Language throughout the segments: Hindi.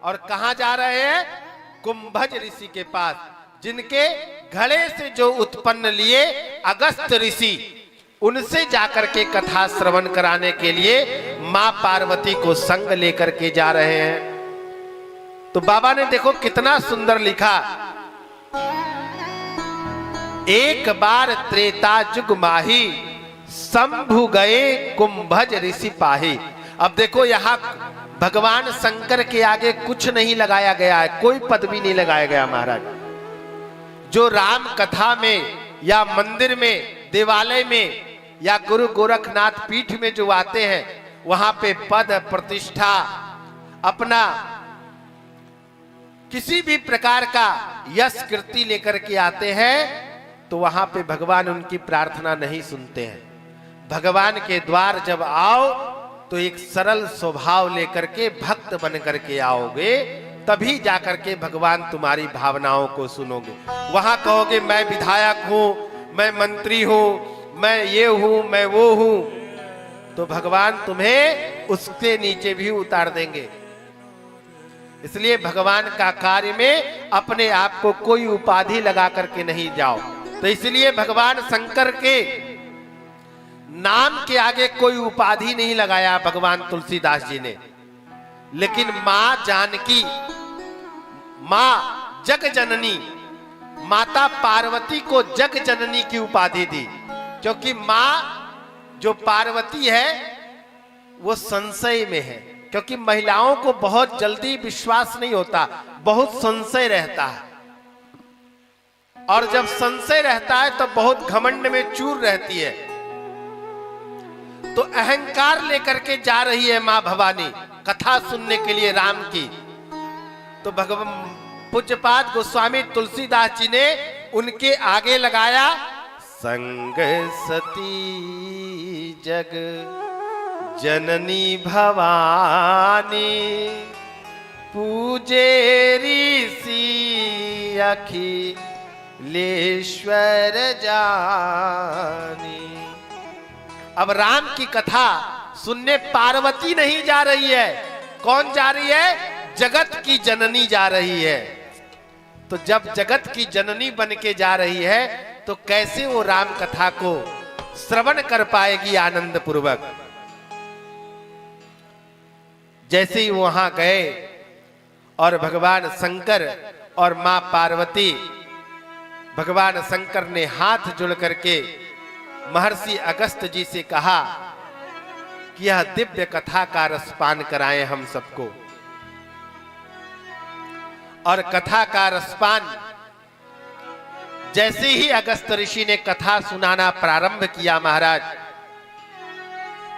और कहां जा रहे हैं? कुंभज ऋषि के पास, जिनके घड़े से जो उत्पन्न लिए अगस्त ऋषि, उनसे जाकर के कथा श्रवण कराने के लिए मां पार्वती को संग लेकर के जा रहे हैं। तो बाबा ने देखो कितना सुंदर लिखा, एक बार त्रेता जुग माही, शंभु गए कुंभज ऋषि पाही। अब देखो यहां भगवान शंकर के आगे कुछ नहीं लगाया गया है, कोई पद भी नहीं लगाया गया महाराज। जो राम कथा में या मंदिर में, देवालय में या गुरु गोरखनाथ पीठ में जो आते हैं, वहां पे पद प्रतिष्ठा, अपना किसी भी प्रकार का यश कीर्ति लेकर के आते हैं, तो वहां पे भगवान उनकी प्रार्थना नहीं सुनते हैं। भगवान के द्वार जब आओ तो एक सरल स्वभाव लेकर के भक्त बन करके आओगे, तभी जाकर के भगवान तुम्हारी भावनाओं को सुनोगे। वहां कहोगे मैं विधायक हूं, मैं मंत्री हूं, मैं ये हूं, मैं वो हूं, तो भगवान तुम्हें उसके नीचे भी उतार देंगे। इसलिए भगवान का कार्य में अपने आप को कोई उपाधि लगा करके नहीं जाओ। तो इसलिए भगवान शंकर के नाम के आगे कोई उपाधि नहीं लगाया भगवान तुलसीदास जी ने, लेकिन मां जानकी, मां जग जननी, माता पार्वती को जग जननी की उपाधि दी, क्योंकि मां जो पार्वती है वो संशय में है। क्योंकि महिलाओं को बहुत जल्दी विश्वास नहीं होता, बहुत संशय रहता है, और जब संशय रहता है तो बहुत घमंड में चूर रहती है। तो अहंकार लेकर के जा रही है मां भवानी कथा सुनने के लिए राम की। तो भगवान पूज्यपाद गोस्वामी तुलसीदास जी ने उनके आगे लगाया, संग सती जग जननी भवानी, पूजे ऋषि अखिलेश्वर जानी। अब राम की कथा सुनने पार्वती नहीं जा रही है, कौन जा रही है? जगत की जननी जा रही है। तो जब जगत की जननी बन के जा रही है, तो कैसे वो राम कथा को श्रवण कर पाएगी आनंद पूर्वक? जैसे ही वहां गए और भगवान शंकर और मां पार्वती, भगवान शंकर ने हाथ जोड़ करके महर्षि अगस्त जी से कहा कि यह दिव्य कथा का रसपान कराएं हम सबको। और कथा का रसपान जैसे ही अगस्त ऋषि ने कथा सुनाना प्रारंभ किया महाराज,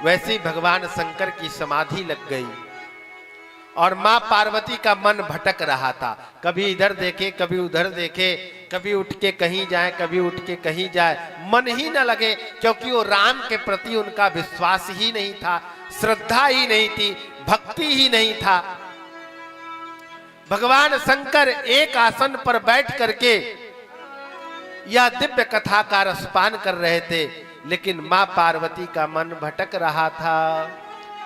वैसे ही भगवान शंकर की समाधि लग गई और मां पार्वती का मन भटक रहा था। कभी इधर देखे, कभी उधर देखे, कभी उठ के कहीं जाए, कभी उठ के कहीं जाए, मन ही न लगे, क्योंकि वो राम के प्रति उनका विश्वास ही नहीं था, श्रद्धा ही नहीं थी, भक्ति ही नहीं था। भगवान शंकर एक आसन पर बैठ करके यह दिव्य कथा का रसपान कर रहे थे, लेकिन मां पार्वती का मन भटक रहा था,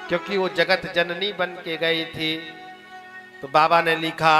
क्योंकि वो जगत जननी बन के गई थी। तो बाबा ने लिखा,